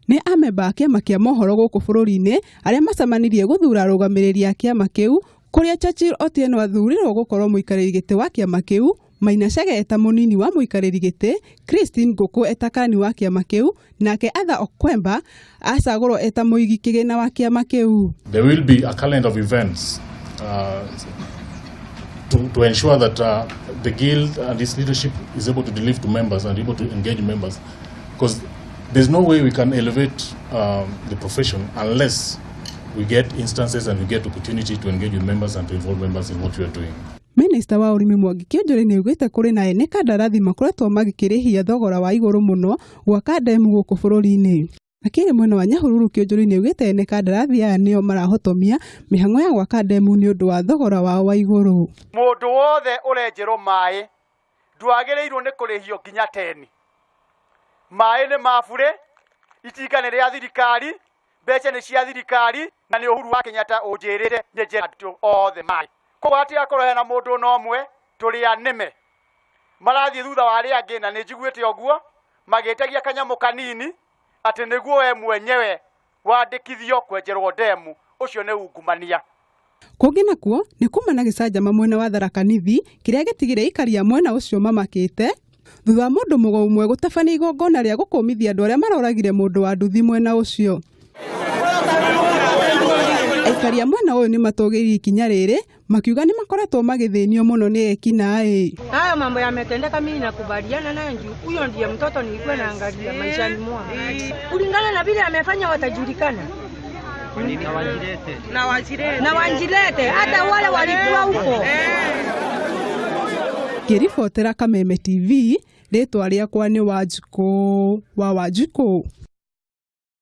Nĩ amemba a kĩama kĩa mohoro gũkũ bũrũri-inĩ arĩa macemanirie gũthura arũgamĩrĩri a kĩama kĩu, kũrĩa Churchill Otieno athurirwo gũkorwo mũikarĩri gĩtĩ wa kĩama kĩu, Maina Chege eta mũnini wa mũikarĩri gĩtĩ, Christine Ngũkũ eta kani wa kĩama kĩu, nake Ather Okwemba acagũrwo eta mũigi kĩgĩna wa kĩama kĩu. There will be a calendar of events to ensure that the guild and its leadership is able to deliver to members and able to engage members, because there's no way we can elevate the profession unless we get instances and we get opportunity to engage with members and to involve members in what we are doing. Minista wa Ũrĩmi Mwangi Kĩonjũrĩ nĩaugĩte kũrĩ na ene kandarathi makoretwo magĩkĩrĩhia thogora wa igũrũ mũno gwaka ndemu gũkũ bũrũri-inĩ. Akĩrĩ mwena wa Nyahururu Kĩonjũrĩ nĩaugĩte ene kandarathi aya nĩo marahotomia mĩhang'o ya gwaka ndemu nĩ ũndũ wa thogora wao wa igũrũ. Mũndũ wothe ũrenjerwo maĩ ndwagĩrĩirwo nĩ kũrĩhio nginya 10. Maĩ nĩ mabure, itinga nĩ rĩa thirikari, mbeca nĩ cia thirikari, na nĩ Uhuru wa Kenyatta ũnjĩrĩre nyenjera andũ othe maĩ. Koguo hatigakorwo hena mũndũ no ũmwe tũrĩa nĩme marathiĩ thutha wa arĩa angĩ, na nĩ njiguĩte ũguo magĩtagia kanyamũ kanini atĩ nĩguo we mwenyewe wandĩkithio kwenjerwo ndemu. Ũcio nĩ ungumania. Kũngĩ nakuo nĩ kuma na gĩcanjama mwena wa Tharaka Nithi kĩrĩa gĩtigire ikaria mwena ũcio mamakĩte thutha wa mũndũ mũgo ũmwe gũtabania igongona rĩa gũkũmithia andũ arĩa maroragire mũndũ wa nduthi mwena ũcio. Aikaria mwena ũyũ nĩ matũgĩirie ikinya rĩrĩ makiuga nĩ makoretwo magĩthĩnio mũno nĩ ekinaĩ. Haya mambo yametendeka, mimi nakubaliana naye juu huyo ndiye mtoto nilikuwa naangalia maishani mwangu. Kulingana na vile amefanya watajulikana. Na Wanjirete hata wale walikuwa huko. Ngĩribotera Kameme TV, rĩtwa rĩakwa nĩ Wanjikũ wa Wanjikũ.